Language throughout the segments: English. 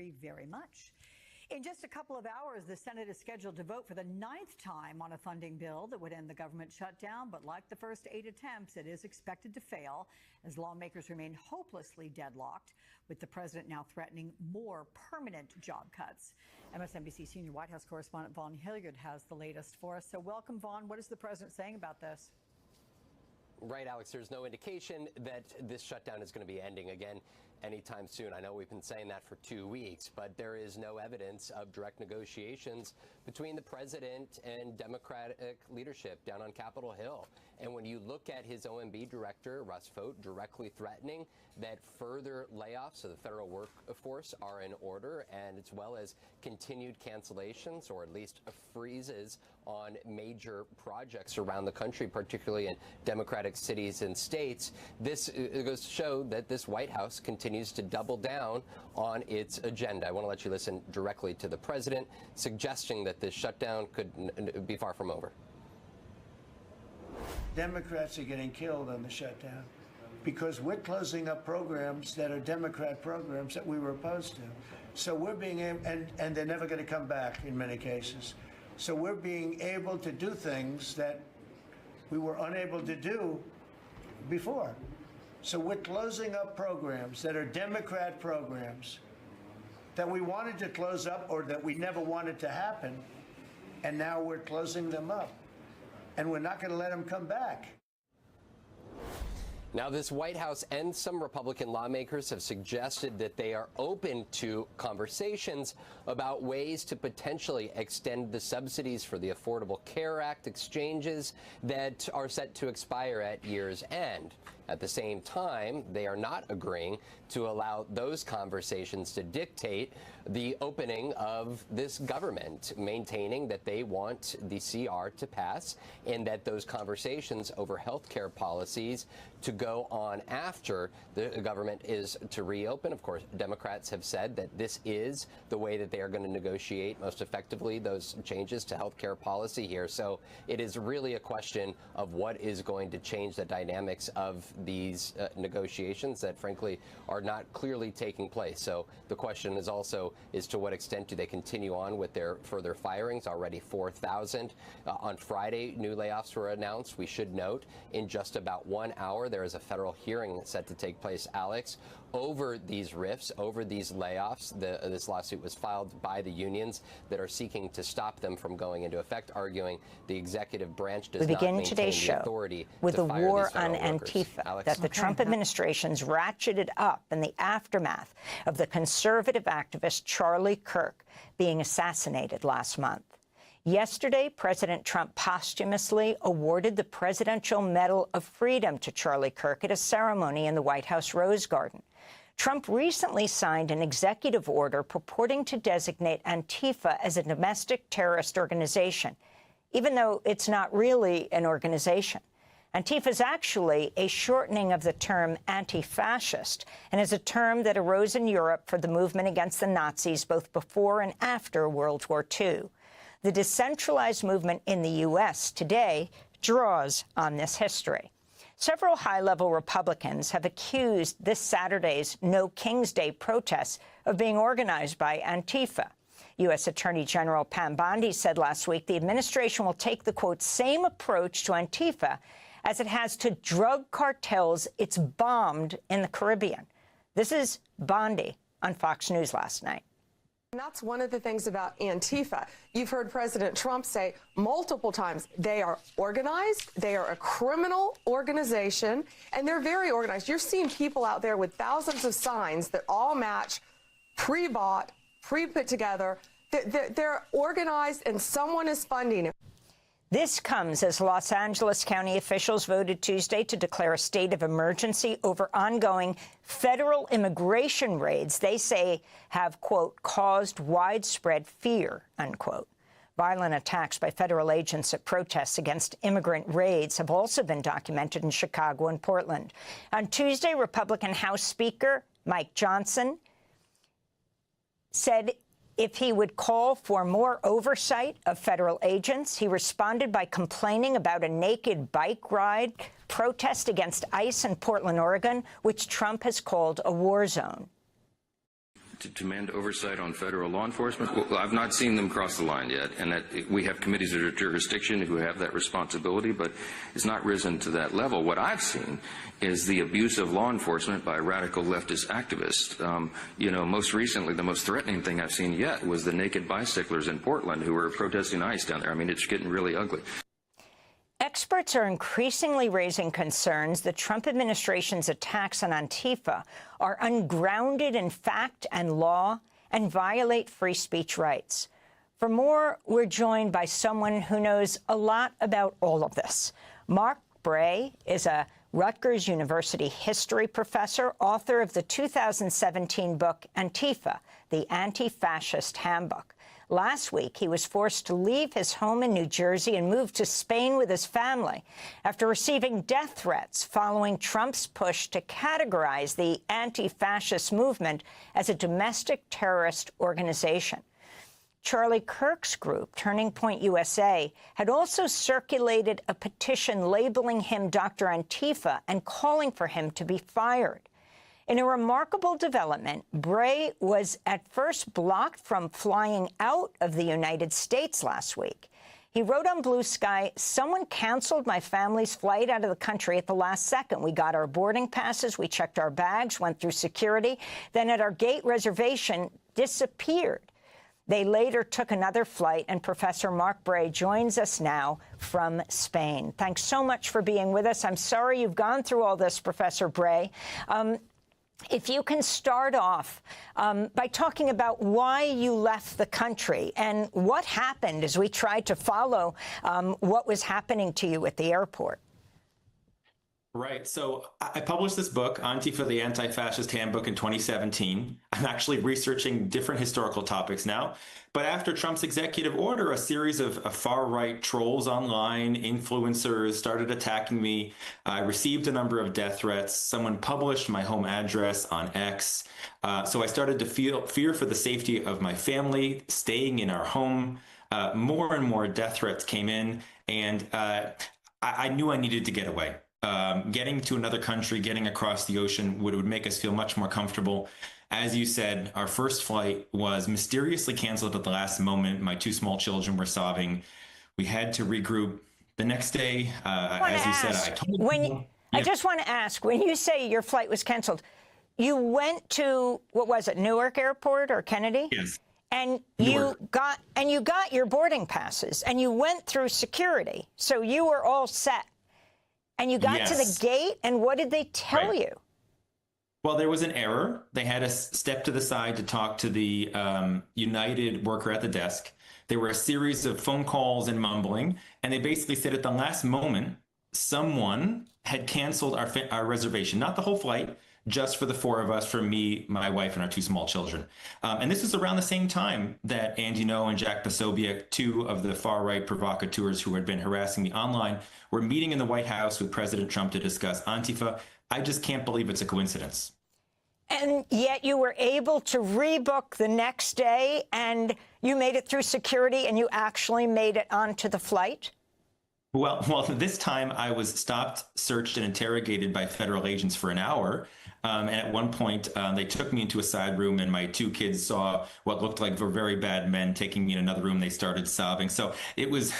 very, very much. In just a couple of hours, the Senate is scheduled to vote for the 9th time on a funding bill that would end the government shutdown. But like the first 8 attempts, it is expected to fail as lawmakers remain hopelessly deadlocked, with the president now threatening more permanent job cuts. MSNBC senior White House correspondent Vaughn Hilliard has the latest for us. So welcome, Vaughn. What is the president saying about this? Right, Alex, there's no indication that this shutdown is going to be ending again anytime soon. I know we've been saying that for 2 weeks, but there is no evidence of direct negotiations between the president and Democratic leadership down on Capitol Hill. And when you look at his OMB director, Russ Vought, directly threatening that further layoffs of the federal workforce are in order, and as well as continued cancellations or at least freezes on major projects around the country, particularly in Democratic cities and states, this goes to show that this White House continues to double down on its agenda. I want to let you listen directly to the president, suggesting that this shutdown could be far from over. Democrats are getting killed on the shutdown because we're closing up programs that are Democrat programs that we were opposed to. So we're being, and they're never going to come back in many cases. So we're being able to do things that we were unable to do before. So we're closing up programs that are Democrat programs that we wanted to close up or that we never wanted to happen, and now we're closing them up. And we're not going to let them come back. Now, this White House and some Republican lawmakers have suggested that they are open to conversations about ways to potentially extend the subsidies for the Affordable Care Act exchanges that are set to expire at year's end. At the same time, they are not agreeing to allow those conversations to dictate the opening of this government, maintaining that they want the CR to pass and that those conversations over health care policies to go on after the government is to reopen. Of course, Democrats have said that this is the way that they are going to negotiate most effectively those changes to health care policy here. So it is really a question of what is going to change the dynamics of these negotiations that, frankly, are not clearly taking place. So the question is also to what extent do they continue on with their further firings? Already 4,000. On Friday, new layoffs were announced. We should note in just about 1 hour, there is a federal hearing set to take place, Alex, over these rifts, over these layoffs. This lawsuit was filed by the unions that are seeking to stop them from going into effect, arguing the executive branch does not maintain the authority with the war on workers. Antifa Alex? that the Trump administration's ratcheted up in the aftermath of the conservative activist Charlie Kirk being assassinated last month. Yesterday, President Trump posthumously awarded the Presidential Medal of Freedom to Charlie Kirk at a ceremony in the White House Rose Garden. Trump recently signed an executive order purporting to designate Antifa as a domestic terrorist organization, even though it's not really an organization. Antifa is actually a shortening of the term anti-fascist and is a term that arose in Europe for the movement against the Nazis both before and after World War II. The decentralized movement in the U.S. today draws on this history. Several high-level Republicans have accused this Saturday's No King's Day protests of being organized by Antifa. U.S. Attorney General Pam Bondi said last week the administration will take the, quote, same approach to Antifa as it has to drug cartels it's bombed in the Caribbean. This is Bondi on Fox News last night. And that's one of the things about Antifa. You've heard President Trump say multiple times they are organized, they are a criminal organization, and they're very organized. You're seeing people out there with thousands of signs that all match, pre-bought, pre-put together. They're organized and someone is funding it. This comes as Los Angeles County officials voted Tuesday to declare a state of emergency over ongoing federal immigration raids they say have, quote, caused widespread fear, unquote. Violent attacks by federal agents at protests against immigrant raids have also been documented in Chicago and Portland. On Tuesday, Republican House Speaker Mike Johnson said if he would call for more oversight of federal agents. He responded by complaining about a naked bike ride protest against ICE in Portland, Oregon, which Trump has called a war zone. to demand oversight on federal law enforcement? Well, I've not seen them cross the line yet, and that we have committees of jurisdiction who have that responsibility, but it's not risen to that level. What I've seen is the abuse of law enforcement by radical leftist activists. Most recently, the most threatening thing I've seen yet was the naked bicyclers in Portland who were protesting ICE down there. I mean, it's getting really ugly. Experts are increasingly raising concerns the Trump administration's attacks on Antifa are ungrounded in fact and law and violate free speech rights. For more, we're joined by someone who knows a lot about all of this. Mark Bray is a Rutgers University history professor, author of the 2017 book Antifa, the Anti-Fascist Handbook. Last week, he was forced to leave his home in New Jersey and move to Spain with his family after receiving death threats following Trump's push to categorize the anti-fascist movement as a domestic terrorist organization. Charlie Kirk's group, Turning Point USA, had also circulated a petition labeling him Dr. Antifa and calling for him to be fired. In a remarkable development, Bray was at first blocked from flying out of the United States last week. He wrote on Blue Sky, "Someone canceled my family's flight out of the country at the last second. We got our boarding passes, we checked our bags, went through security, then at our gate reservation, disappeared. They later took another flight," and Professor Mark Bray joins us now from Spain. Thanks so much for being with us. I'm sorry you've gone through all this, Professor Bray. If you can start off by talking about why you left the country and what happened as we tried to follow what was happening to you at the airport. Right. So I published this book, Antifa, the Anti-Fascist Handbook, in 2017. I'm actually researching different historical topics now. But after Trump's executive order, a series of far-right trolls online, influencers started attacking me. I received a number of death threats. Someone published my home address on X. So I started to fear for the safety of my family, staying in our home. More and more death threats came in, and I knew I needed to get away. Getting to another country, getting across the ocean would make us feel much more comfortable. As you said, our first flight was mysteriously canceled at the last moment. My two small children were sobbing. We had to regroup. The next day, as you said, I told you. I just want to ask, when you say your flight was canceled, you went to, what was it, Newark Airport or Kennedy? Yes. And you got your boarding passes, and you went through security, so you were all set. And you got to the gate, and what did they tell you? Well, there was an error. They had us step to the side to talk to the United worker at the desk. There were a series of phone calls and mumbling, and they basically said at the last moment, someone had canceled our reservation, not the whole flight, just for the four of us, for me, my wife, and our two small children. And this was around the same time that Andy Ngo and Jack Posobiec, two of the far-right provocateurs who had been harassing me online, were meeting in the White House with President Trump to discuss Antifa. I just can't believe it's a coincidence. And yet you were able to rebook the next day, and you made it through security, and you actually made it onto the flight? Well, this time I was stopped, searched, and interrogated by federal agents for an hour. And at one point, they took me into a side room, and my two kids saw what looked like very bad men taking me in another room. They started sobbing. So it was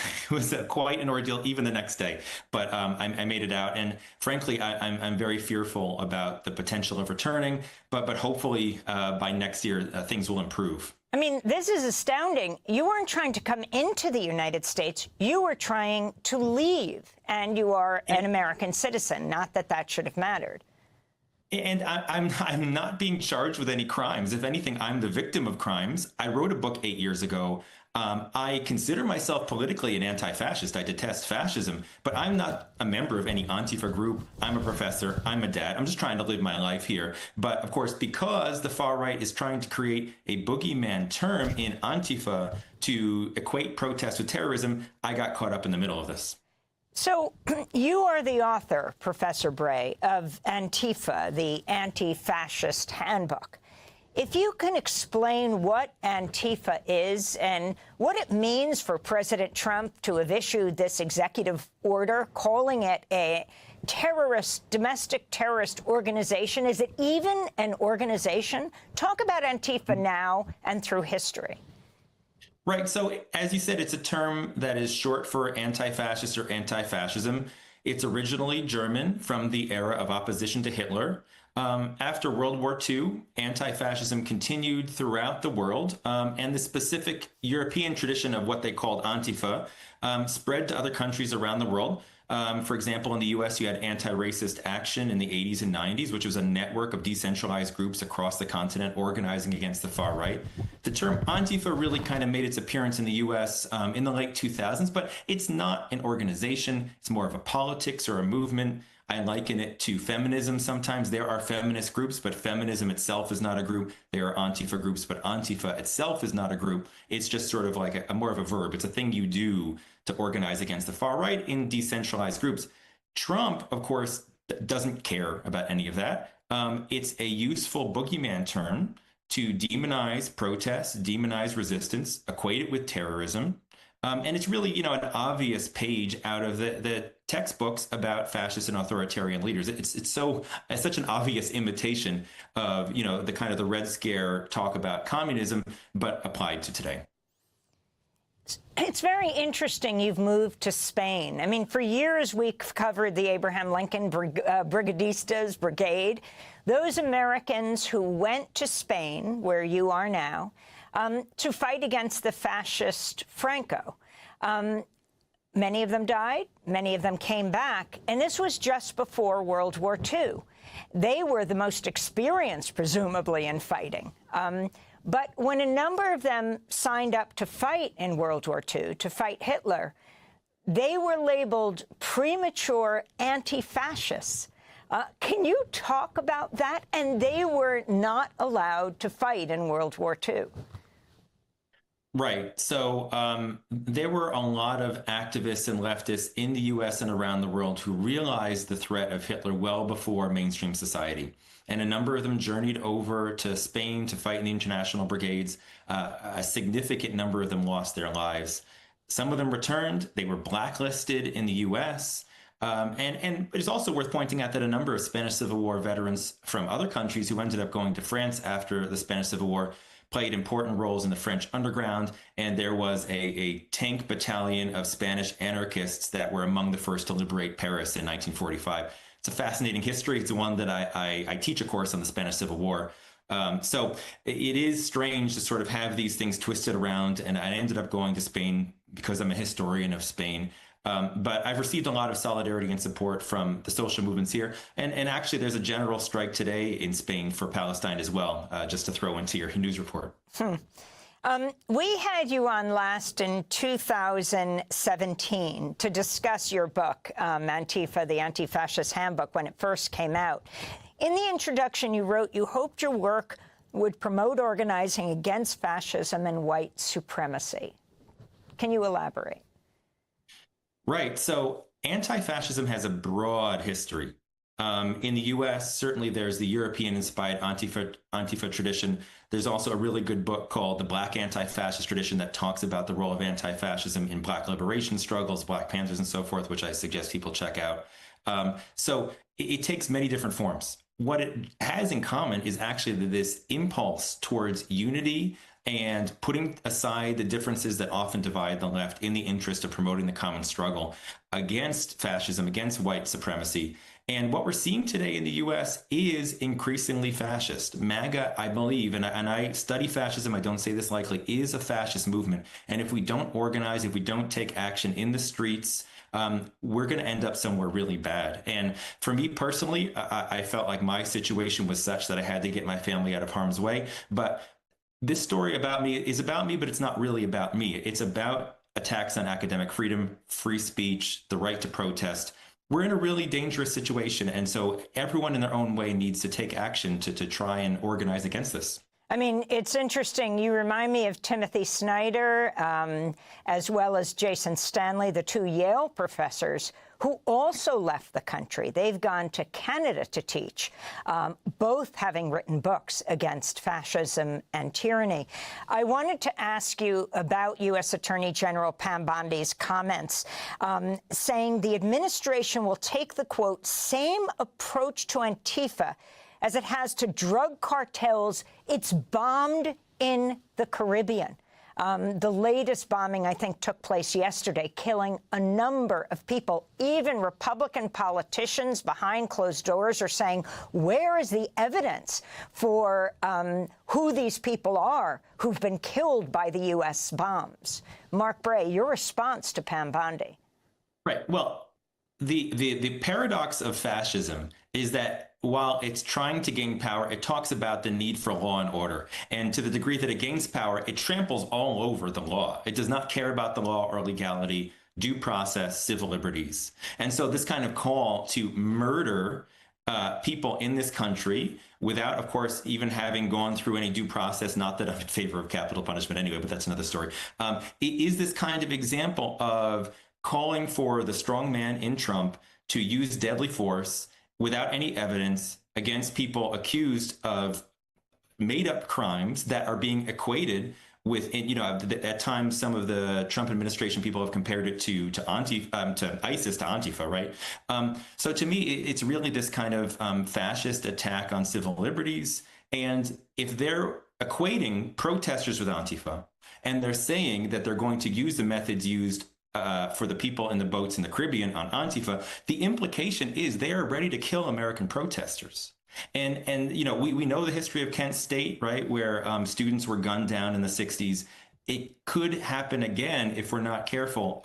quite an ordeal, even the next day. But I made it out. And frankly, I'm very fearful about the potential of returning. But hopefully by next year, things will improve. I mean, this is astounding. You weren't trying to come into the United States. You were trying to leave, and you are an American citizen. Not that that should have mattered. And I'm not being charged with any crimes. If anything, I'm the victim of crimes. I wrote a book 8 years ago. I consider myself politically an anti-fascist. I detest fascism, but I'm not a member of any Antifa group. I'm a professor. I'm a dad. I'm just trying to live my life here. But of course, because the far right is trying to create a boogeyman term in Antifa to equate protest with terrorism, I got caught up in the middle of this. So you are the author, Professor Bray, of Antifa, the Anti-Fascist Handbook. If you can explain what Antifa is and what it means for President Trump to have issued this executive order calling it a terrorist, domestic terrorist organization. Is it even an organization? Talk about Antifa now and through history. Right. So, as you said, it's a term that is short for anti-fascist or anti-fascism. It's originally German from the era of opposition to Hitler. After World War II, anti-fascism continued throughout the world, and the specific European tradition of what they called Antifa spread to other countries around the world. For example, in the U.S., you had Anti-Racist Action in the 80s and 90s, which was a network of decentralized groups across the continent organizing against the far right. The term Antifa really kind of made its appearance in the U.S. In the late 2000s, but it's not an organization. It's more of a politics or a movement. I liken it to feminism sometimes. There are feminist groups, but feminism itself is not a group. There are Antifa groups, but Antifa itself is not a group. It's just sort of like a more of a verb. It's a thing you do to organize against the far right in decentralized groups. Trump, of course, doesn't care about any of that. It's a useful boogeyman term to demonize protests, demonize resistance, equate it with terrorism. And it's really, an obvious page out of the textbooks about fascist and authoritarian leaders. It's such an obvious imitation of, the kind of the Red Scare talk about communism, but applied to today. It's very interesting you've moved to Spain. I mean, for years we've covered the Abraham Lincoln Brigadistas Brigade, those Americans who went to Spain, where you are now, to fight against the fascist Franco. Many of them died, many of them came back, and this was just before World War II. They were the most experienced, presumably, in fighting. But when a number of them signed up to fight in World War II, to fight Hitler, they were labeled premature anti-fascists. Can you talk about that? And they were not allowed to fight in World War II. Right. So there were a lot of activists and leftists in the U.S. and around the world who realized the threat of Hitler well before mainstream society. And a number of them journeyed over to Spain to fight in the international brigades. A significant number of them lost their lives. Some of them returned. They were blacklisted in the U.S. And it's also worth pointing out that a number of Spanish Civil War veterans from other countries who ended up going to France after the Spanish Civil War played important roles in the French underground, and there was a tank battalion of Spanish anarchists that were among the first to liberate Paris in 1945. It's a fascinating history. It's one that I teach a course on the Spanish Civil War. So it is strange to sort of have these things twisted around, and I ended up going to Spain because I'm a historian of Spain. But I've received a lot of solidarity and support from the social movements here. And actually, there's a general strike today in Spain for Palestine as well, just to throw into your news report. We had you on last in 2017 to discuss your book, Antifa, the Anti-Fascist Handbook, when it first came out. In the introduction, you wrote you hoped your work would promote organizing against fascism and white supremacy. Can you elaborate? Right. So anti-fascism has a broad history. In the U.S., certainly there's the European-inspired Antifa tradition. There's also a really good book called The Black Anti-Fascist Tradition that talks about the role of anti-fascism in Black liberation struggles, Black Panthers, and so forth, which I suggest people check out. So it takes many different forms. What it has in common is actually this impulse towards unity and putting aside the differences that often divide the left in the interest of promoting the common struggle against fascism, against white supremacy. And what we're seeing today in the U.S. is increasingly fascist. MAGA, I believe, and I study fascism, I don't say this lightly, is a fascist movement. And if we don't organize, if we don't take action in the streets, we're going to end up somewhere really bad. And for me personally, I felt like my situation was such that I had to get my family out of harm's way. But this story about me is about me, but it's not really about me. It's about attacks on academic freedom, free speech, the right to protest. We're in a really dangerous situation. And so everyone in their own way needs to take action to try and organize against this. I mean, it's interesting. You remind me of Timothy Snyder, as well as Jason Stanley, the two Yale professors who also left the country. They've gone to Canada to teach, both having written books against fascism and tyranny. I wanted to ask you about U.S. Attorney General Pam Bondi's comments, saying the administration will take the, quote, same approach to Antifa as it has to drug cartels it's bombed in the Caribbean. The latest bombing, I think, took place yesterday, killing a number of people. Even Republican politicians behind closed doors are saying, where is the evidence for who these people are who've been killed by the U.S. bombs? Mark Bray, your response to Pam Bondi. Right. Well, the paradox of fascism is that while it's trying to gain power, it talks about the need for law and order. And to the degree that it gains power, it tramples all over the law. It does not care about the law or legality, due process, civil liberties. And so this kind of call to murder people in this country without, of course, even having gone through any due process, not that I'm in favor of capital punishment anyway, but that's another story, is this kind of example of calling for the strong man in Trump to use deadly force without any evidence against people accused of made-up crimes that are being equated with, you know, at times some of the Trump administration people have compared it to ISIS, to Antifa, right? So to me, it's really this kind of fascist attack on civil liberties. And if they're equating protesters with Antifa, and they're saying that they're going to use the methods used for the people in the boats in the Caribbean on Antifa, the implication is they are ready to kill American protesters. And you know, we know the history of Kent State, right, where students were gunned down in the 60s. It could happen again if we're not careful.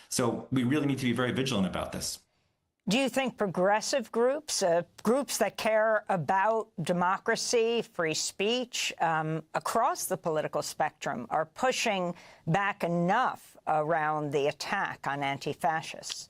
So we really need to be very vigilant about this. Do you think progressive groups, groups that care about democracy, free speech, across the political spectrum, are pushing back enough around the attack on anti-fascists?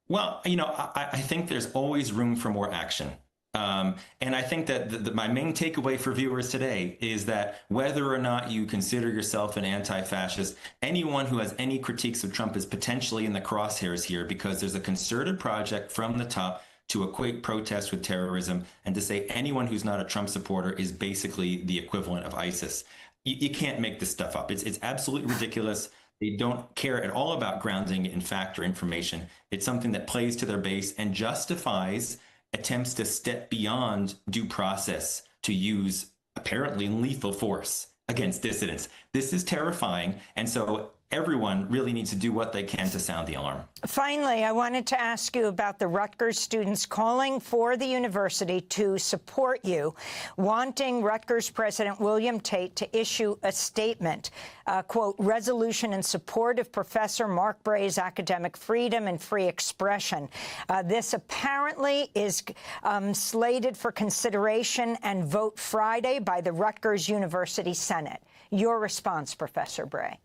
Well, you know, I think there's always room for more action. And I think that my main takeaway for viewers today is that whether or not you consider yourself an anti-fascist, anyone who has any critiques of Trump is potentially in the crosshairs here, because there's a concerted project from the top to equate protest with terrorism and to say anyone who's not a Trump supporter is basically the equivalent of ISIS. You can't make this stuff up. It's absolutely ridiculous. They don't care at all about grounding in fact or information. It's something that plays to their base and justifies attempts to step beyond due process to use apparently lethal force against dissidents. This is terrifying. And so everyone really needs to do what they can to sound the alarm. Finally, I wanted to ask you about the Rutgers students calling for the university to support you, wanting Rutgers President William Tate to issue a statement, quote, resolution in support of Professor Mark Bray's academic freedom and free expression. This apparently is slated for consideration and vote Friday by the Rutgers University Senate. Your response, Professor Bray?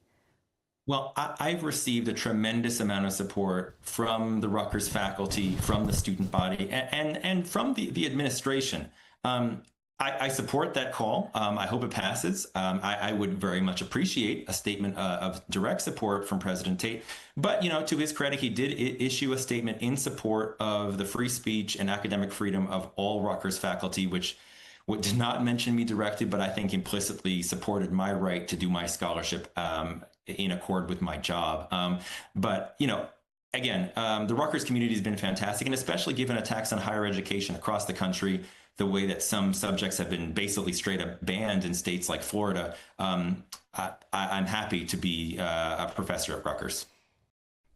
Well, I've received a tremendous amount of support from the Rutgers faculty, from the student body, and from the administration. I support that call. I hope it passes. I would very much appreciate a statement of direct support from President Tate. But, you know, to his credit, he did issue a statement in support of the free speech and academic freedom of all Rutgers faculty, which did not mention me directly, but I think implicitly supported my right to do my scholarship in accord with my job. But, you know, again, the Rutgers community has been fantastic, and especially given attacks on higher education across the country, the way that some subjects have been basically straight up banned in states like Florida. I'm happy to be a professor at Rutgers.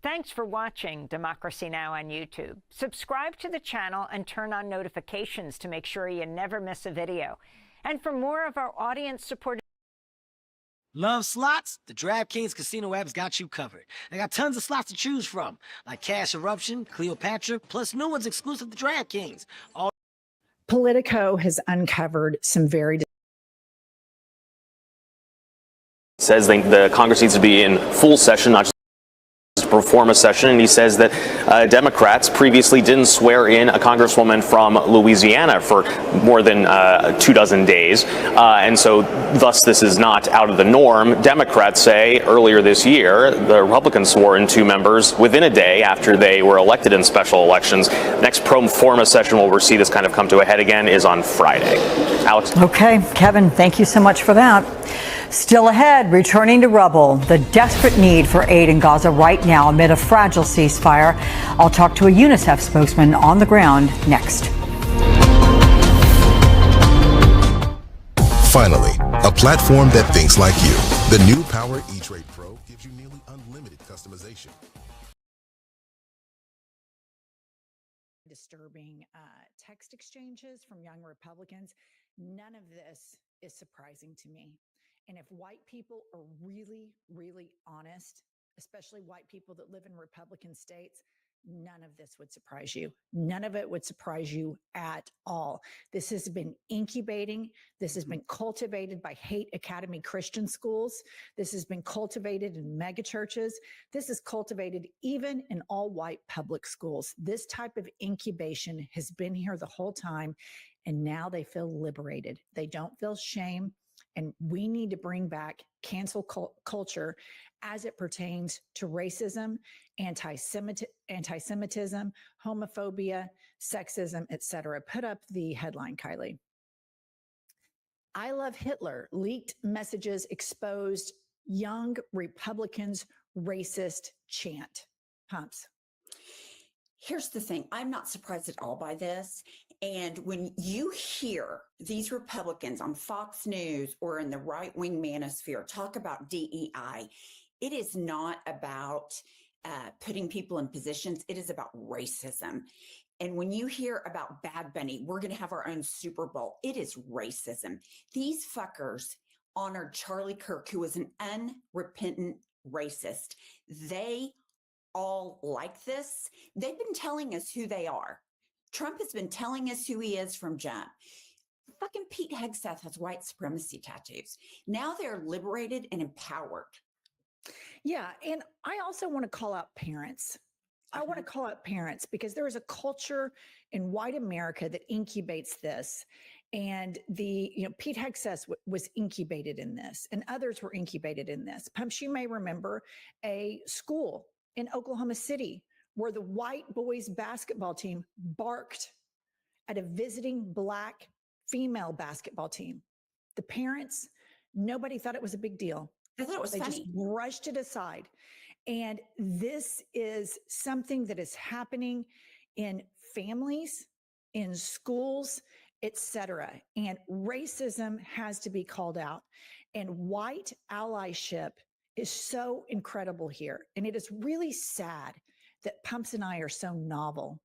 Thanks for watching Democracy Now! On YouTube. Subscribe to the channel and turn on notifications to make sure you never miss a video. And for more of our audience-supported... Love slots? The DraftKings Casino app's got you covered. They got tons of slots to choose from, like Cash Eruption, Cleopatra, plus new ones exclusive to DraftKings. Politico has uncovered some very... Says the Congress needs to be in full session, not just pro forma session, and he says that Democrats previously didn't swear in a congresswoman from Louisiana for more than 24 days, and so thus this is not out of the norm. Democrats say earlier this year the Republicans swore in 2 members within a day after they were elected in special elections. Next pro forma session where we'll see this kind of come to a head again is on Friday. Alex? Okay, Kevin, thank you so much for that. Still ahead, returning to rubble, the desperate need for aid in Gaza right now amid a fragile ceasefire. I'll talk to a UNICEF spokesman on the ground next. Finally, a platform that thinks like you. The new Power E-Trade Pro gives you nearly unlimited customization. Disturbing text exchanges from young Republicans. None of this is surprising to me. And if white people are really, really honest, especially white people that live in Republican states, none of this would surprise you. None of it would surprise you at all. This has been incubating. This has been cultivated by hate academy Christian schools. This has been cultivated in mega churches. This is cultivated even in all white public schools. This type of incubation has been here the whole time, and now they feel liberated. They don't feel shame. And we need to bring back cancel culture as it pertains to racism, anti-Semitism, homophobia, sexism, etc. Put up the headline, Kylie. I love Hitler. Leaked messages exposed young Republicans' racist chant. Pumps. Here's the thing. I'm not surprised at all by this. And when you hear these Republicans on Fox News or in the right-wing manosphere talk about DEI, it is not about putting people in positions. It is about racism. And when you hear about Bad Bunny, we're going to have our own Super Bowl. It is racism. These fuckers honored Charlie Kirk, who was an unrepentant racist. They all like this. They've been telling us who they are. Trump has been telling us who he is from jump. Fucking Pete Hegseth has white supremacy tattoos. Now they're liberated and empowered. Yeah. And I also want to call out parents. I want to call out parents because there is a culture in white America that incubates this. And Pete Hegseth was incubated in this, and others were incubated in this. Pumps, you may remember a school in Oklahoma City where the white boys basketball team barked at a visiting Black female basketball team. The parents, nobody thought it was a big deal. I thought it was funny. They just brushed it aside. And this is something that is happening in families, in schools, etc. And racism has to be called out. And white allyship is so incredible here. And it is really sad that Pumps and I are so novel,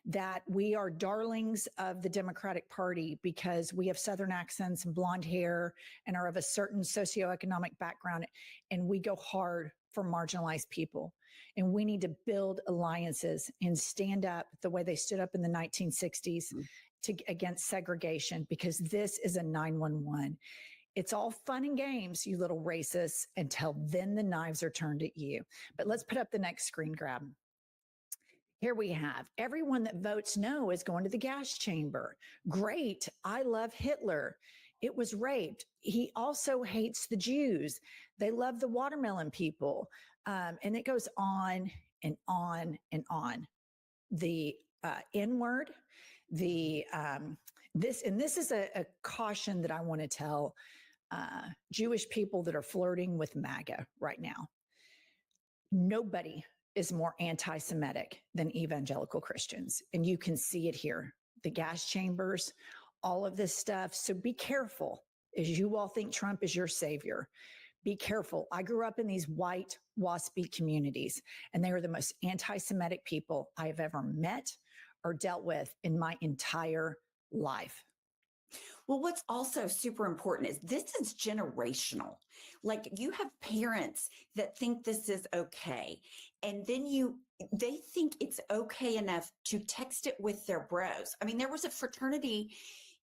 that we are darlings of the Democratic Party because we have Southern accents and blonde hair and are of a certain socioeconomic background, and we go hard for marginalized people. And we need to build alliances and stand up the way they stood up in the 1960s against segregation, because this is a 911. It's all fun and games, you little racists, until then the knives are turned at you. But let's put up the next screen grab. Here we have everyone that votes no is going to the gas chamber. Great. I love Hitler. It was raped. He also hates the Jews. They love the watermelon people. And it goes on and on and on. The N-word, this is a caution that I want to tell Jewish people that are flirting with MAGA right now. Nobody is more anti-Semitic than evangelical Christians. And you can see it here, the gas chambers, all of this stuff. So be careful as you all think Trump is your savior. Be careful. I grew up in these white WASPy communities, and they are the most anti-Semitic people I have ever met or dealt with in my entire life. Well, what's also super important is this is generational. Like, you have parents that think this is okay. And then they think it's okay enough to text it with their bros. I mean, there was a fraternity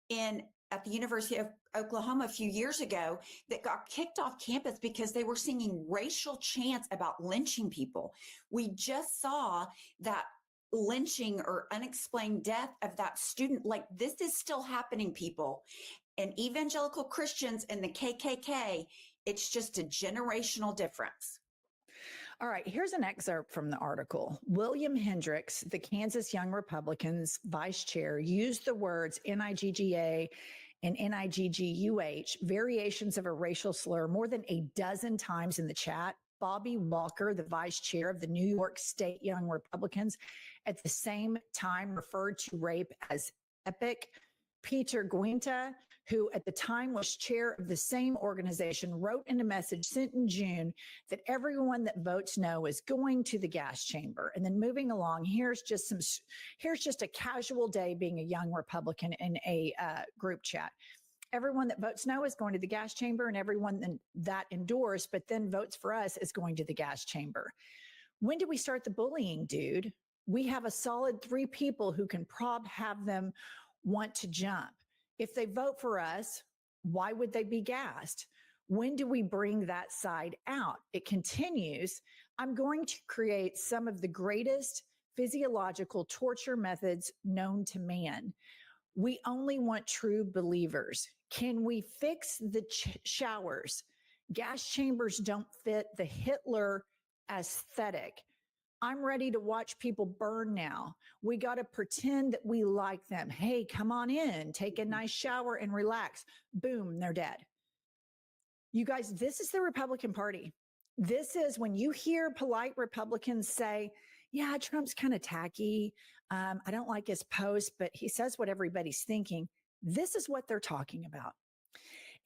in at the University of Oklahoma a few years ago that got kicked off campus because they were singing racial chants about lynching people. We just saw that lynching or unexplained death of that student. Like, this is still happening, people. And evangelical Christians and the KKK, it's just a generational difference. All right, here's an excerpt from the article. William Hendricks, the Kansas Young Republicans vice chair, used the words NIGGA and NIGGUH, variations of a racial slur, more than a dozen times in the chat. Bobby Walker, the vice chair of the New York State Young Republicans, at the same time referred to rape as epic. Peter Guinta, who at the time was chair of the same organization, wrote in a message sent in June that everyone that votes no is going to the gas chamber. And then moving along, here's just a casual day being a young Republican in a group chat. Everyone that votes no is going to the gas chamber, and everyone that endorsed but then votes for us is going to the gas chamber. When do we start the bullying, dude? We have a solid 3 people who can have them want to jump. If they vote for us, why would they be gassed? When do we bring that side out? It continues. I'm going to create some of the greatest physiological torture methods known to man. We only want true believers. Can we fix the showers? Gas chambers don't fit the Hitler aesthetic. I'm ready to watch people burn now. We got to pretend that we like them. Hey, come on in, take a nice shower and relax. Boom, they're dead. You guys, this is the Republican Party. This is when you hear polite Republicans say, yeah, Trump's kind of tacky. I don't like his post, but he says what everybody's thinking. This is what they're talking about.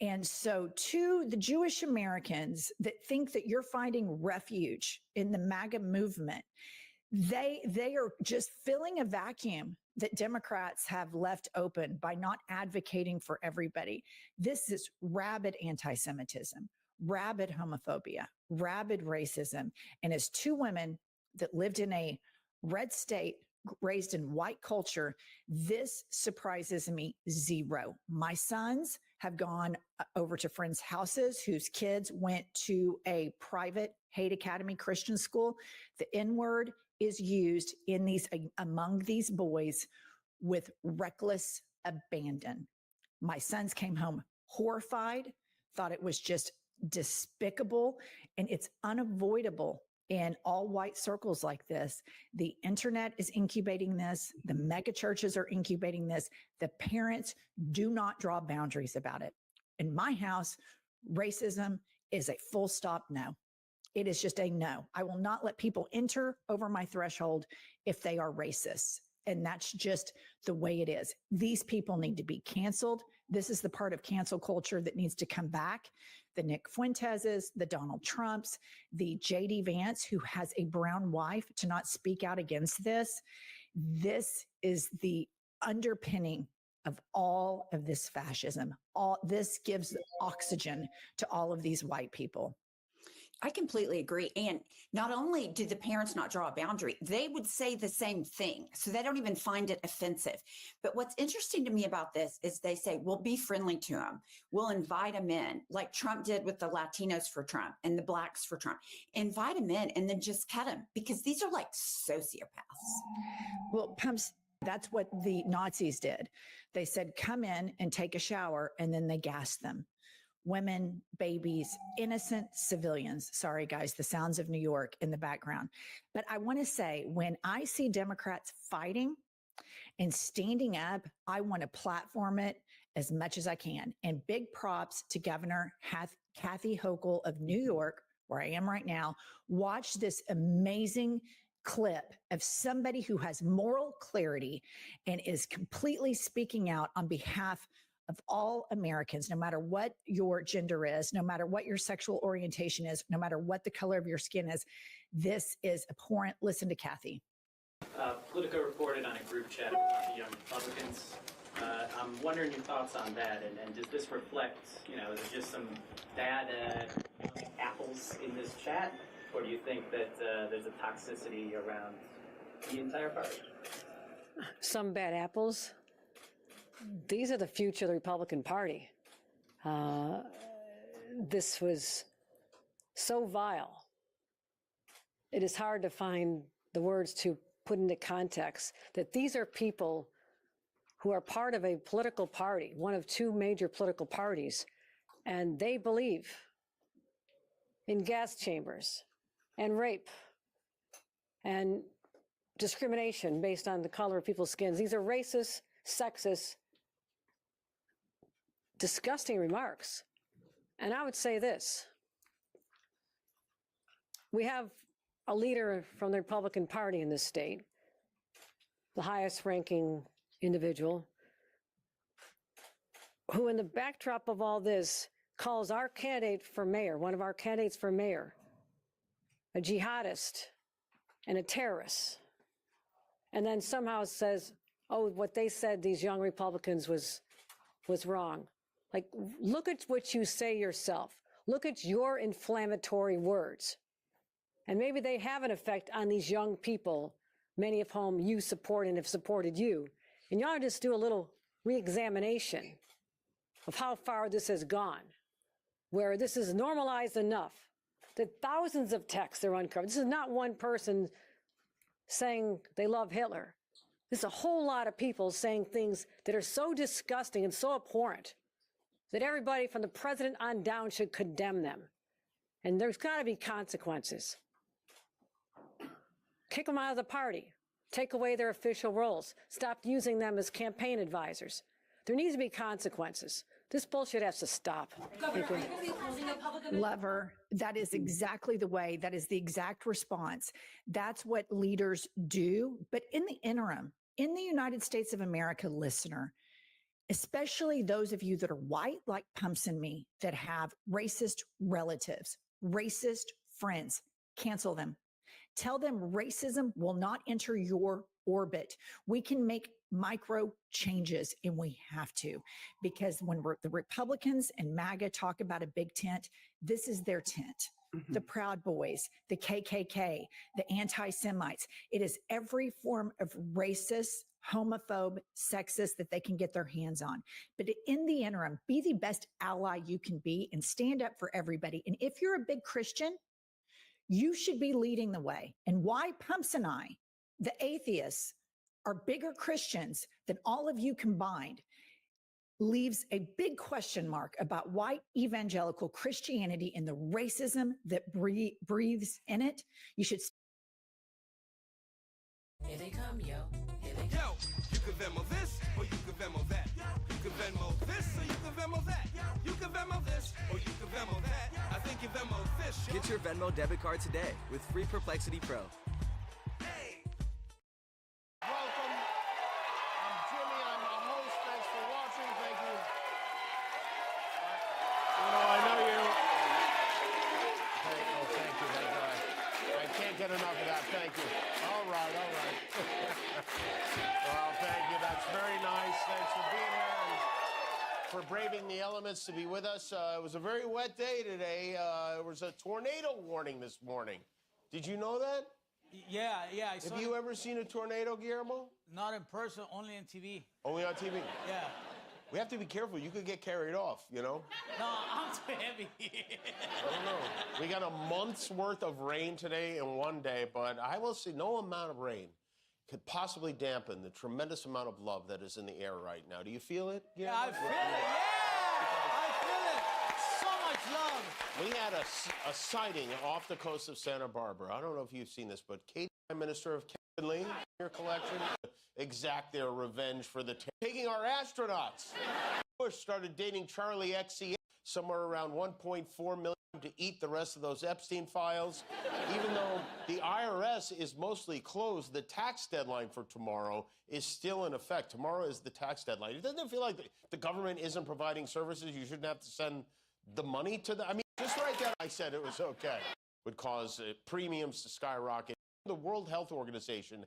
And so to the Jewish Americans that think that you're finding refuge in the MAGA movement, they are just filling a vacuum that Democrats have left open by not advocating for everybody. This is rabid anti-Semitism, rabid homophobia, rabid racism. And as 2 women that lived in a red state, raised in white culture, this surprises me zero. My sons have gone over to friends' houses whose kids went to a private Hate Academy Christian school. The N-word is used among these boys with reckless abandon. My sons came home horrified, thought it was just despicable, and it's unavoidable in all white circles like this. The internet is incubating this. The mega churches are incubating this. The parents do not draw boundaries about it. In my house, racism is a full stop no. It is just a no. I will not let people enter over my threshold if they are racist. And that's just the way it is. These people need to be canceled. This is the part of cancel culture that needs to come back. The Nick Fuenteses, the Donald Trumps, the J.D. Vance, who has a brown wife, to not speak out against this. This is the underpinning of all of this fascism. All this gives oxygen to all of these white people. I completely agree. And not only do the parents not draw a boundary, they would say the same thing. So they don't even find it offensive. But what's interesting to me about this is they say, we'll be friendly to them. We'll invite them in, like Trump did with the Latinos for Trump and the blacks for Trump. Invite them in and then just cut them, because these are like sociopaths. Well, Pumps, that's what the Nazis did. They said, come in and take a shower, and then they gassed them. Women, babies, innocent civilians. Sorry, guys, the sounds of New York in the background. But I want to say, when I see Democrats fighting and standing up, I want to platform it as much as I can. And big props to Governor Kathy Hochul of New York, where I am right now. Watch this amazing clip of somebody who has moral clarity and is completely speaking out on behalf of all Americans, no matter what your gender is, no matter what your sexual orientation is, no matter what the color of your skin is. This is abhorrent. Listen to Kathy. Politico reported on a group chat about the Young Republicans. I'm wondering your thoughts on that, and does this reflect, is there just some bad apples in this chat, or do you think that there's a toxicity around the entire party? Some bad apples. these are the future of the Republican Party. This was so vile. It is hard to find the words to put into context that these are people who are part of a political party, one of two major political parties, and they believe in gas chambers and rape and discrimination based on the color of people's skins. These are racist, sexist, disgusting remarks. And I would say this. We have a leader from the Republican Party in this state, the highest ranking individual, who in the backdrop of all this calls our candidate for mayor, one of our candidates for mayor, a jihadist and a terrorist, and then somehow says, oh, what they said, these young Republicans, was wrong. Like, look at what you say yourself. Look at your inflammatory words. And maybe they have an effect on these young people, many of whom you support and have supported you. And you ought to just do a little re-examination of how far this has gone, where this is normalized enough that thousands of texts are uncovered. This is not one person saying they love Hitler. This is a whole lot of people saying things that are so disgusting and so abhorrent that everybody from the president on down should condemn them. And there's got to be consequences. Kick them out of the party. Take away their official roles. Stop using them as campaign advisors. There needs to be consequences. This bullshit has to stop. Lover, that is exactly the way, that is the exact response. That's what leaders do. But in the interim, in the United States of America, listener, especially those of you that are white like Pumps and me, that have racist relatives, racist friends, cancel them. Tell them racism will not enter your orbit. We can make micro changes, and we have to, because when the Republicans and MAGA talk about a big tent, this is their tent. The Proud Boys, the KKK, the anti-Semites. It is every form of racist, homophobe, sexist that they can get their hands on. But in the interim, be the best ally you can be and stand up for everybody. And if you're a big Christian, you should be leading the way. And why Pumps and I, the atheists, are bigger Christians than all of you combined leaves a big question mark about white evangelical Christianity and the racism that breathes in it. You should. Here they come, yo. Here they come. Yo, you can Venmo this or you can Venmo that. You can Venmo this or you can Venmo that. You can Venmo this or you can Venmo that. I think you Venmo this. Yo. Get your Venmo debit card today with free Perplexity Pro. Welcome. I'm Jimmy. I'm the host. Thanks for watching. Thank you. I know you. Thank you, that guy. I can't get enough of that. Thank you. All right. Well, thank you. That's very nice. Thanks for being here and for braving the elements to be with us. It was a very wet day today. There was a tornado warning this morning. Did you know that? Yeah. Have you ever seen a tornado, Guillermo? Not in person, only on TV. Only on TV? Yeah. We have to be careful. You could get carried off, you know? No, I'm too heavy. I don't know. We got a month's worth of rain today in one day, but I will say no amount of rain could possibly dampen the tremendous amount of love that is in the air right now. Do you feel it? Yeah, I feel it. Yeah! I feel it. So much love. We had a sighting off the coast of Santa Barbara. I don't know if you've seen this, but Katie, Prime Minister of Kevin Lee, your collection, exact their revenge for the taking our astronauts. Bush started dating Charlie XCX, somewhere around 1.4 million to eat the rest of those Epstein files. Even though the IRS is mostly closed, the tax deadline for tomorrow is still in effect. Tomorrow is the tax deadline. Doesn't it feel like the government isn't providing services? You shouldn't have to send the money to them. I mean, just right there, I said it was okay. Would cause premiums to skyrocket. The World Health Organization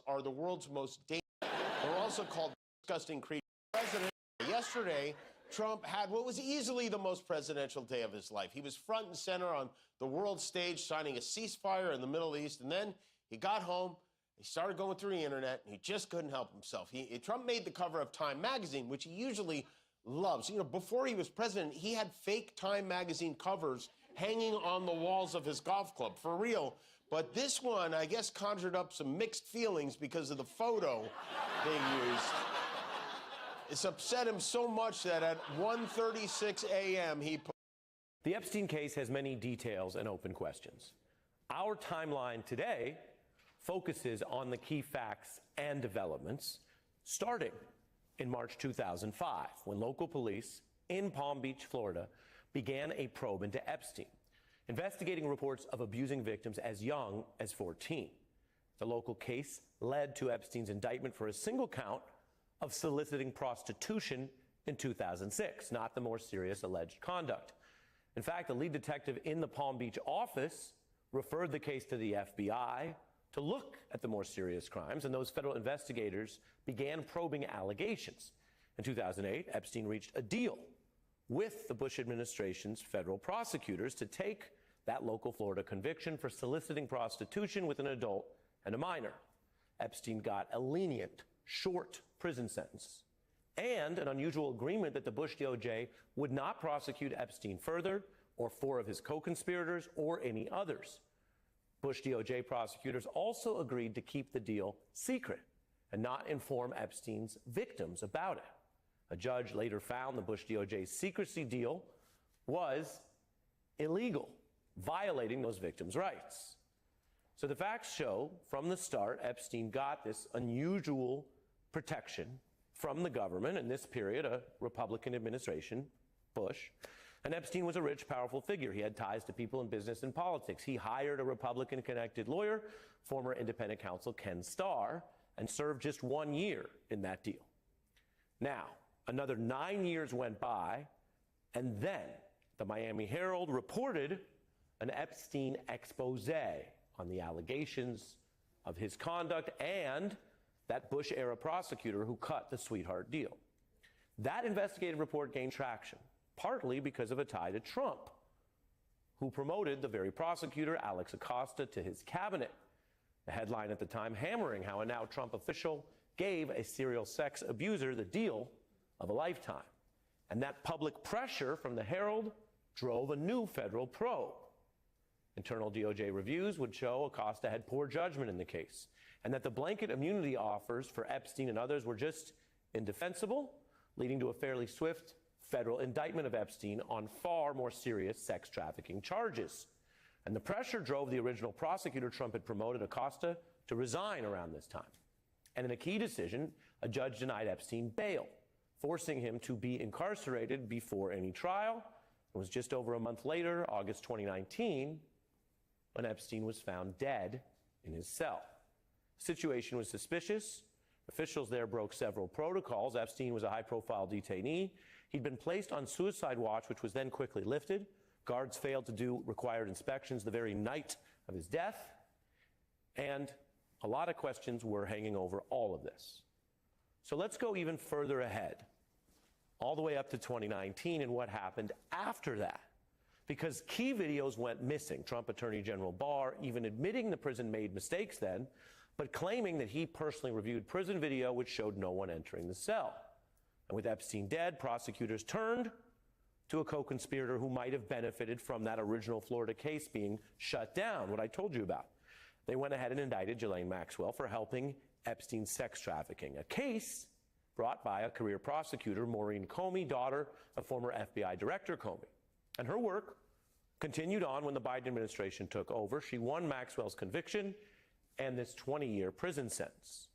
are the world's most dangerous. They're also called disgusting creatures. President, yesterday, Trump had what was easily the most presidential day of his life. He was front and center on the world stage signing a ceasefire in the Middle East, and then he got home He started going through the internet, and he just couldn't help himself. Trump made the cover of Time magazine, which he usually loves. You know, before he was president, he had fake Time magazine covers hanging on the walls of his golf club, for real. But this one, I guess, conjured up some mixed feelings because of the photo they used. It's upset him so much that at 1:36 a.m. he put... The Epstein case has many details and open questions. Our timeline today focuses on the key facts and developments, starting in March 2005, when local police in Palm Beach, Florida, began a probe into Epstein, investigating reports of abusing victims as young as 14. The local case led to Epstein's indictment for a single count of soliciting prostitution in 2006, not the more serious alleged conduct. In fact, the lead detective in the Palm Beach office referred the case to the FBI to look at the more serious crimes, and those federal investigators began probing allegations. In 2008, Epstein reached a deal with the Bush administration's federal prosecutors to take that local Florida conviction for soliciting prostitution with an adult and a minor. Epstein got a lenient, short prison sentence and an unusual agreement that the Bush DOJ would not prosecute Epstein further, or 4 of his co-conspirators, or any others. Bush DOJ prosecutors also agreed to keep the deal secret and not inform Epstein's victims about it. A judge later found the Bush DOJ secrecy deal was illegal, violating those victims' rights. So the facts show from the start, Epstein got this unusual protection from the government in this period, a Republican administration, Bush. And Epstein was a rich, powerful figure. He had ties to people in business and politics. He hired a Republican-connected lawyer, former independent counsel Ken Starr, and served just 1 year in that deal. Now, another 9 years went by, and then the Miami Herald reported an Epstein expose on the allegations of his conduct and that Bush-era prosecutor who cut the sweetheart deal. That investigative report gained traction, partly because of a tie to Trump, who promoted the very prosecutor, Alex Acosta, to his cabinet. The headline at the time hammering how a now Trump official gave a serial sex abuser the deal of a lifetime. And that public pressure from the Herald drove a new federal probe. Internal DOJ reviews would show Acosta had poor judgment in the case, and that the blanket immunity offers for Epstein and others were just indefensible, leading to a fairly swift federal indictment of Epstein on far more serious sex trafficking charges. And the pressure drove the original prosecutor Trump had promoted, Acosta, to resign around this time. And in a key decision, a judge denied Epstein bail, forcing him to be incarcerated before any trial. It was just over a month later, August 2019, when Epstein was found dead in his cell. The situation was suspicious. Officials there broke several protocols. Epstein was a high-profile detainee. He'd been placed on suicide watch, which was then quickly lifted. Guards failed to do required inspections the very night of his death. And a lot of questions were hanging over all of this. So let's go even further ahead, all the way up to 2019 and what happened after that. Because key videos went missing. Trump Attorney General Barr even admitting the prison made mistakes then, but claiming that he personally reviewed prison video which showed no one entering the cell. And with Epstein dead, prosecutors turned to a co-conspirator who might have benefited from that original Florida case being shut down, what I told you about. They went ahead and indicted Ghislaine Maxwell for helping Epstein's sex trafficking, a case brought by a career prosecutor, Maureen Comey, daughter of former FBI Director Comey. And her work continued on when the Biden administration took over. She won Maxwell's conviction and this 20-year prison sentence.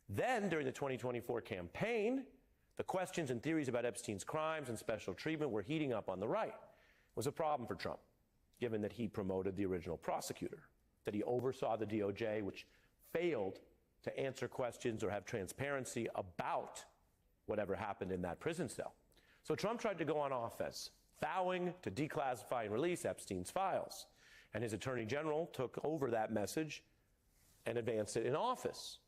Then, during the 2024 campaign, the questions and theories about Epstein's crimes and special treatment were heating up on the right. It was a problem for Trump, given that he promoted the original prosecutor, that he oversaw the DOJ, which failed to answer questions or have transparency about whatever happened in that prison cell. So Trump tried to go on offense, vowing to declassify and release Epstein's files. And his attorney general took over that message and advanced it in office,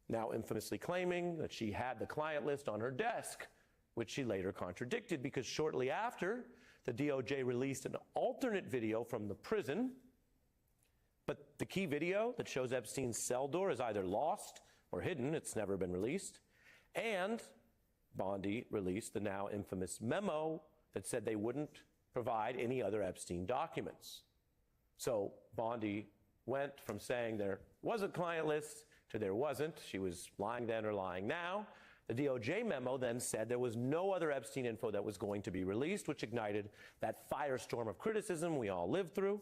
now infamously claiming that she had the client list on her desk, which she later contradicted because shortly after, the DOJ released an alternate video from the prison But the key video that shows Epstein's cell door is either lost or hidden. It's never been released. And Bondi released the now infamous memo that said they wouldn't provide any other Epstein documents. So Bondi went from saying there was a client list to there wasn't. She was lying then or lying now. The DOJ memo then said there was no other Epstein info that was going to be released, which ignited that firestorm of criticism we all lived through.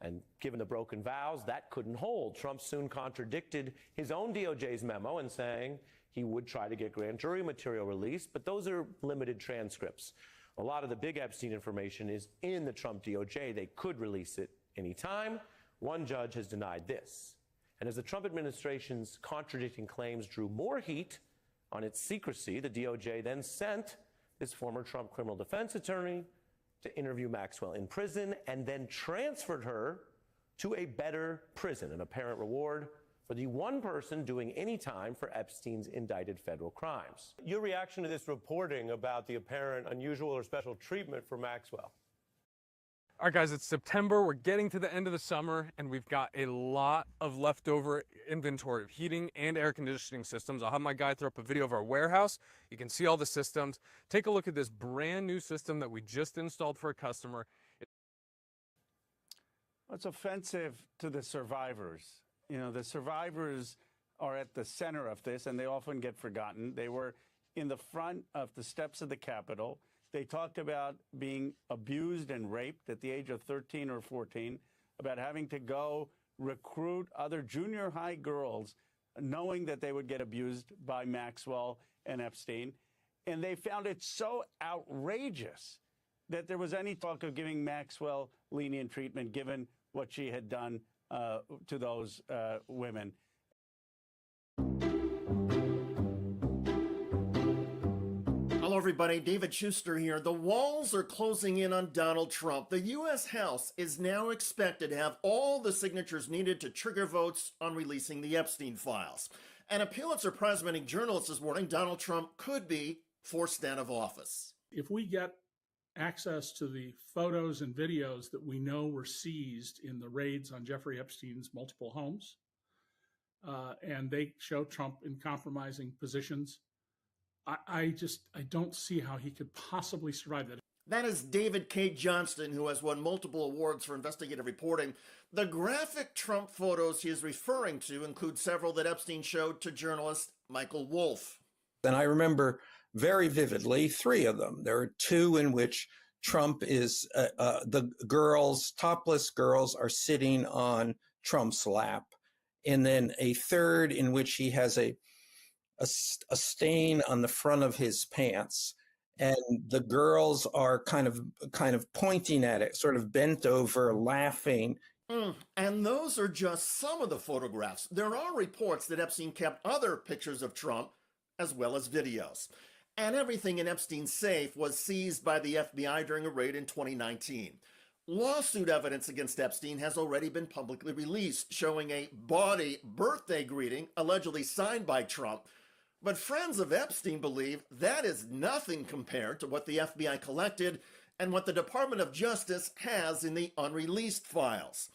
And given the broken vows, that couldn't hold. Trump soon contradicted his own DOJ's memo in saying he would try to get grand jury material released, but those are limited transcripts. A lot of the big Epstein information is in the Trump DOJ. They could release it anytime. One judge has denied this. And as the Trump administration's contradicting claims drew more heat on its secrecy, the DOJ then sent this former Trump criminal defense attorney to interview Maxwell in prison and then transferred her to a better prison, an apparent reward for the one person doing any time for Epstein's indicted federal crimes. Your reaction to this reporting about the apparent unusual or special treatment for Maxwell? All right, guys, it's September. We're getting to the end of the summer, and we've got a lot of leftover inventory of heating and air conditioning systems. I'll have my guy throw up a video of our warehouse. You can see all the systems. Take a look at this brand new system that we just installed for a customer. It's offensive to the survivors. You know, the survivors are at the center of this, and they often get forgotten. They were in the front of the steps of the Capitol. They talked about being abused and raped at the age of 13 or 14, about having to go recruit other junior high girls, knowing that they would get abused by Maxwell and Epstein. And they found it so outrageous that there was any talk of giving Maxwell lenient treatment, given what she had done to those women. Hello, everybody. David Schuster here. The walls are closing in on Donald Trump. The U.S. House is now expected to have all the signatures needed to trigger votes on releasing the Epstein files. And a Pulitzer Prize-winning journalist is warning Donald Trump could be forced out of office. If we get access to the photos and videos that we know were seized in the raids on Jeffrey Epstein's multiple homes, and they show Trump in compromising positions, I don't see how he could possibly survive that. That is David K. Johnston, who has won multiple awards for investigative reporting. The graphic Trump photos he is referring to include several that Epstein showed to journalist Michael Wolff. And I remember very vividly 3 of them. There are 2 in which Trump is, the girls, topless girls, are sitting on Trump's lap. And then a 3rd in which he has a stain on the front of his pants, and the girls are kind of pointing at it, sort of bent over, laughing. And those are just some of the photographs. There are reports that Epstein kept other pictures of Trump, as well as videos. And everything in Epstein's safe was seized by the FBI during a raid in 2019. Lawsuit evidence against Epstein has already been publicly released, showing a bawdy birthday greeting allegedly signed by Trump. But friends of Epstein believe that is nothing compared to what the FBI collected and what the Department of Justice has in the unreleased files.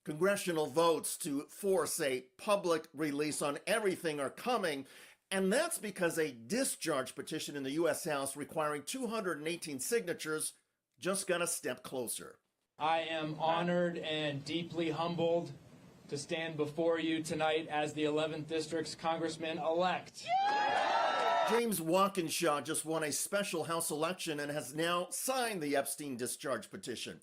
Congressional votes to force a public release on everything are coming, and that's because a discharge petition in the U.S. House requiring 218 signatures just got a step closer. I am honored and deeply humbled to stand before you tonight as the 11th District's Congressman-elect. James Walkinshaw just won a special House election and has now signed the Epstein discharge petition.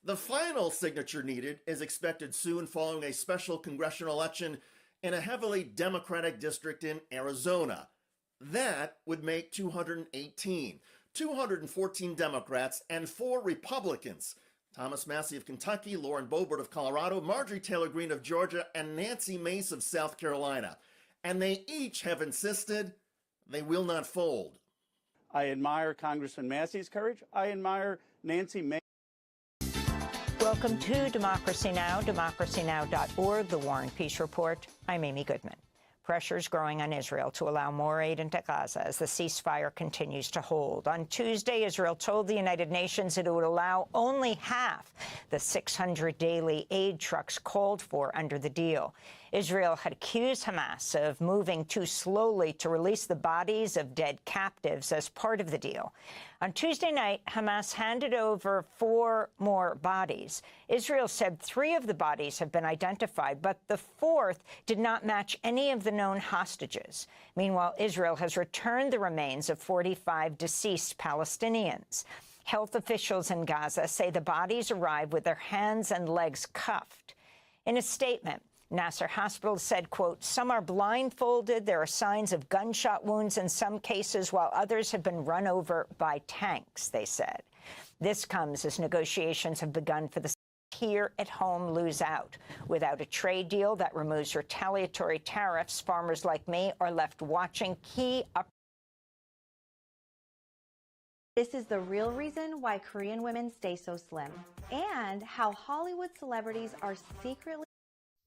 The final signature needed is expected soon following a special congressional election in a heavily Democratic district in Arizona. That would make 218, 214 Democrats and 4 Republicans. Thomas Massie of Kentucky, Lauren Boebert of Colorado, Marjorie Taylor Greene of Georgia, and Nancy Mace of South Carolina. And they each have insisted they will not fold. I admire Congressman Massey's courage. I admire Nancy Mace. Welcome to Democracy Now!, democracynow.org, The War and Peace Report. I'm Amy Goodman. Pressure's growing on Israel to allow more aid into Gaza as the ceasefire continues to hold. On Tuesday, Israel told the United Nations that it would allow only half the 600 daily aid trucks called for under the deal. Israel had accused Hamas of moving too slowly to release the bodies of dead captives as part of the deal. On Tuesday night, Hamas handed over 4 more bodies. Israel said 3 of the bodies have been identified, but the 4th did not match any of the known hostages. Meanwhile, Israel has returned the remains of 45 deceased Palestinians. Health officials in Gaza say the bodies arrived with their hands and legs cuffed. In a statement, Nasser Hospital said, quote, "Some are blindfolded. There are signs of gunshot wounds in some cases, while others have been run over by tanks," they said. This comes as negotiations have begun for the here at home lose out. Without a trade deal that removes retaliatory tariffs, farmers like me are left watching key up. This is the real reason why Korean women stay so slim, and how Hollywood celebrities are secretly.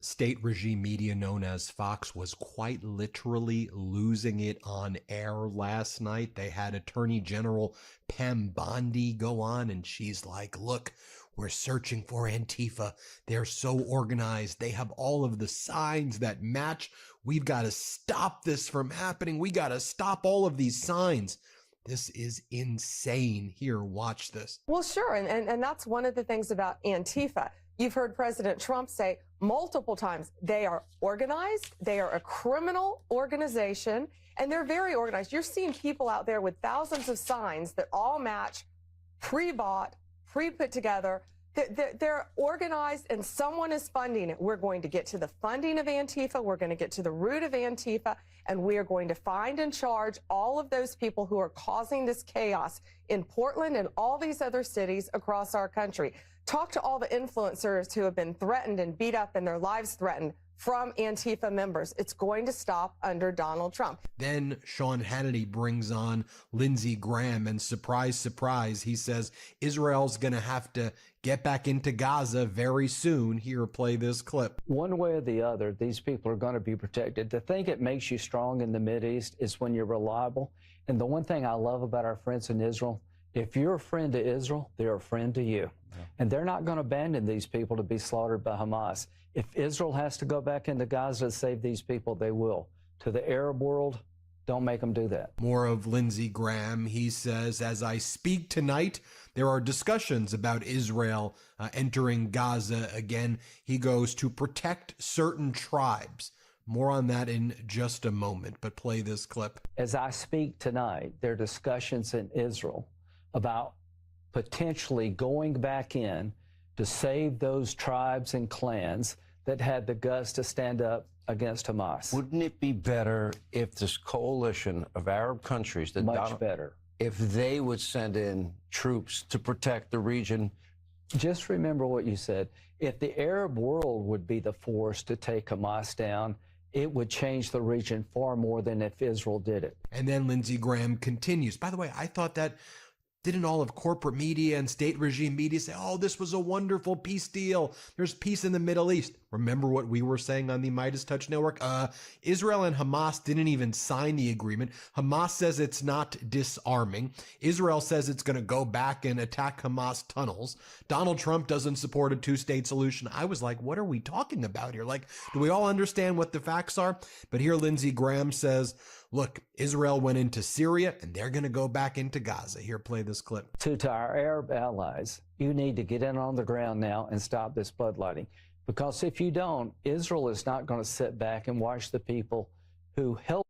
State regime media known as Fox was quite literally losing it on air last night. They had Attorney General Pam Bondi go on, and she's like, look, we're searching for Antifa. They're so organized. They have all of the signs that match. We've got to stop this from happening. We got to stop all of these signs. This is insane. Here, watch this. Well, sure. And that's one of the things about Antifa. You've heard President Trump say multiple times, they are organized, they are a criminal organization, and they're very organized. You're seeing people out there with thousands of signs that all match, pre-bought, pre-put together. They're organized, and someone is funding it. We're going to get to the funding of Antifa. We're going to get to the root of Antifa, and we are going to find and charge all of those people who are causing this chaos in Portland and all these other cities across our country. Talk to all the influencers who have been threatened and beat up and their lives threatened from Antifa members. It's going to stop under Donald Trump. Then Sean Hannity brings on Lindsey Graham, and surprise, surprise, he says Israel's going to have to get back into Gaza very soon. Here, play this clip. One way or the other, these people are going to be protected. To think it makes you strong in the Mideast is when you're reliable. And the one thing I love about our friends in Israel, if you're a friend to Israel, they're a friend to you. And they're not going to abandon these people to be slaughtered by Hamas. If Israel has to go back into Gaza to save these people, they will. To the Arab world, don't make them do that. More of Lindsey Graham. He says, as I speak tonight, there are discussions about Israel entering Gaza again. He goes to protect certain tribes. More on that in just a moment, but play this clip. As I speak tonight, there are discussions in Israel about potentially going back in to save those tribes and clans that had the guts to stand up against Hamas. Wouldn't it be better if this coalition of Arab countries, that Much better, if they would send in troops to protect the region? Just remember what you said. If the Arab world would be the force to take Hamas down, it would change the region far more than if Israel did it. And then Lindsey Graham continues. By the way, I thought that didn't all of corporate media and state regime media say, oh, this was a wonderful peace deal. There's peace in the Middle East. Remember what we were saying on the Midas Touch Network? Israel and Hamas didn't even sign the agreement. Hamas says it's not disarming. Israel says it's going to go back and attack Hamas tunnels. Donald Trump doesn't support a two-state solution. I was like, what are we talking about here? Like, do we all understand what the facts are? But here Lindsey Graham says, look, Israel went into Syria and they're going to go back into Gaza. Here, play this clip. To our Arab allies, you need to get in on the ground now and stop this bloodletting. Because if you don't, Israel is not going to sit back and watch the people who help